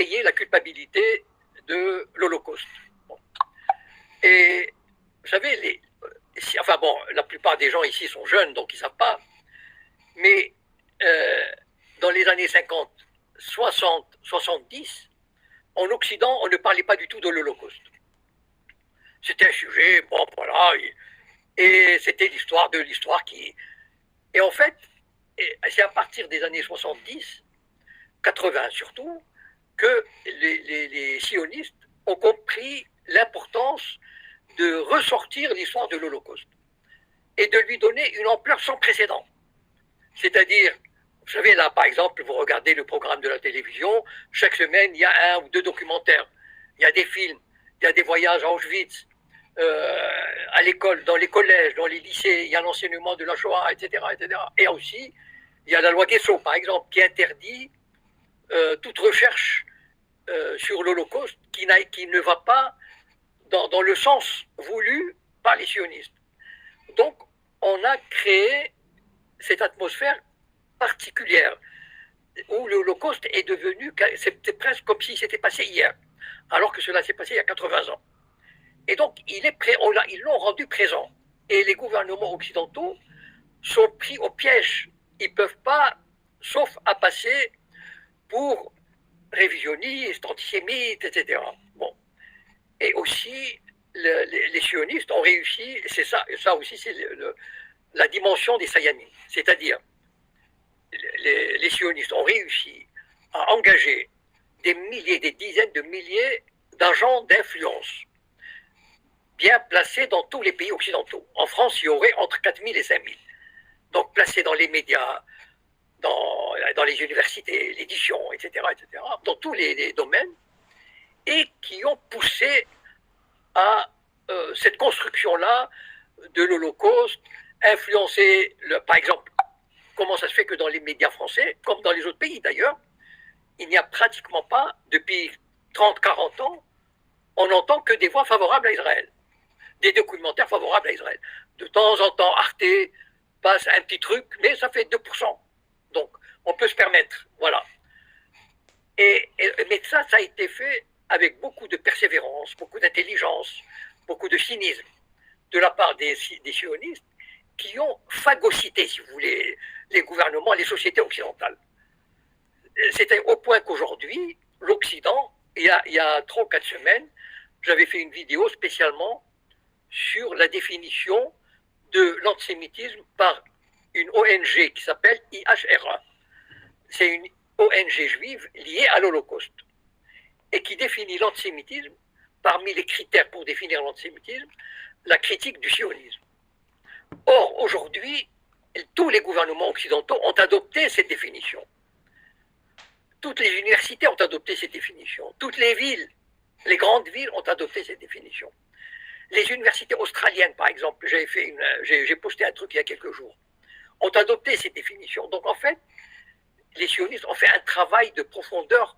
payer la culpabilité de l'Holocauste. Bon. Et vous savez, enfin bon, la plupart des gens ici sont jeunes, donc ils ne savent pas, mais dans les années 50, 60, 70, en Occident, on ne parlait pas du tout de l'Holocauste. C'était un sujet, bon voilà, et c'était l'histoire de l'histoire qui... Et en fait, c'est à partir des années 70, 80 surtout, que les sionistes ont compris l'importance de ressortir l'histoire de l'Holocauste et de lui donner une ampleur sans précédent. C'est-à-dire, vous savez, là, par exemple, vous regardez le programme de la télévision, chaque semaine, il y a 1 ou 2 documentaires, il y a des films, il y a des voyages à Auschwitz, à l'école, dans les collèges, dans les lycées, il y a l'enseignement de la Shoah, etc., etc. Et aussi, il y a la loi Guesso, par exemple, qui interdit toute recherche sur l'Holocauste qui ne va pas dans le sens voulu par les sionistes. Donc, on a créé cette atmosphère particulière où l'Holocauste est devenu, c'était presque comme si c'était passé hier, alors que cela s'est passé il y a 80 ans. Et donc, ils l'ont rendu présent. Et les gouvernements occidentaux sont pris au piège. Ils ne peuvent pas, sauf à passer pour révisionnistes, antisémites, etc. Bon. Et aussi, les sionistes ont réussi, c'est ça aussi, c'est la dimension des Sayanim. C'est-à-dire, les sionistes ont réussi à engager des milliers, des dizaines de milliers d'agents d'influence, bien placés dans tous les pays occidentaux. En France, il y aurait entre 4 000 et 5 000. Donc placés dans les médias, dans les universités, l'édition, etc., dans tous les domaines, et qui ont poussé à cette construction-là de l'Holocauste, influencé, par exemple, comment ça se fait que dans les médias français, comme dans les autres pays d'ailleurs, il n'y a pratiquement pas, depuis 30-40 ans, on n'entend que des voix favorables à Israël, des documentaires favorables à Israël. De temps en temps, Arte passe un petit truc, mais ça fait 2%. Donc, on peut se permettre, voilà. Mais ça a été fait avec beaucoup de persévérance, beaucoup d'intelligence, beaucoup de cynisme de la part des sionistes qui ont phagocyté, si vous voulez, les gouvernements, les sociétés occidentales. C'était au point qu'aujourd'hui, l'Occident, il y a 3 ou 4 semaines, j'avais fait une vidéo spécialement sur la définition de l'antisémitisme par une ONG qui s'appelle IHRA. C'est une ONG juive liée à l'Holocauste et qui définit l'antisémitisme, parmi les critères pour définir l'antisémitisme, la critique du sionisme. Or, aujourd'hui, tous les gouvernements occidentaux ont adopté cette définition. Toutes les universités ont adopté cette définition. Toutes les villes, les grandes villes ont adopté cette définition. Les universités australiennes, par exemple, j'ai posté un truc il y a quelques jours, ont adopté cette définition. Donc, en fait, les sionistes ont fait un travail de profondeur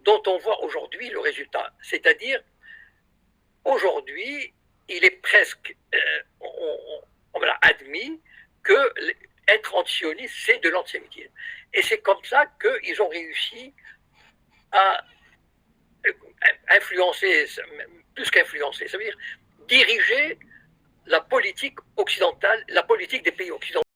dont on voit aujourd'hui le résultat. C'est-à-dire, aujourd'hui, il est presque, on a admis que être antisioniste, c'est de l'antisémitisme. Et c'est comme ça qu'ils ont réussi à influencer, plus qu'influencer, ça veut dire diriger la politique occidentale, la politique des pays occidentaux.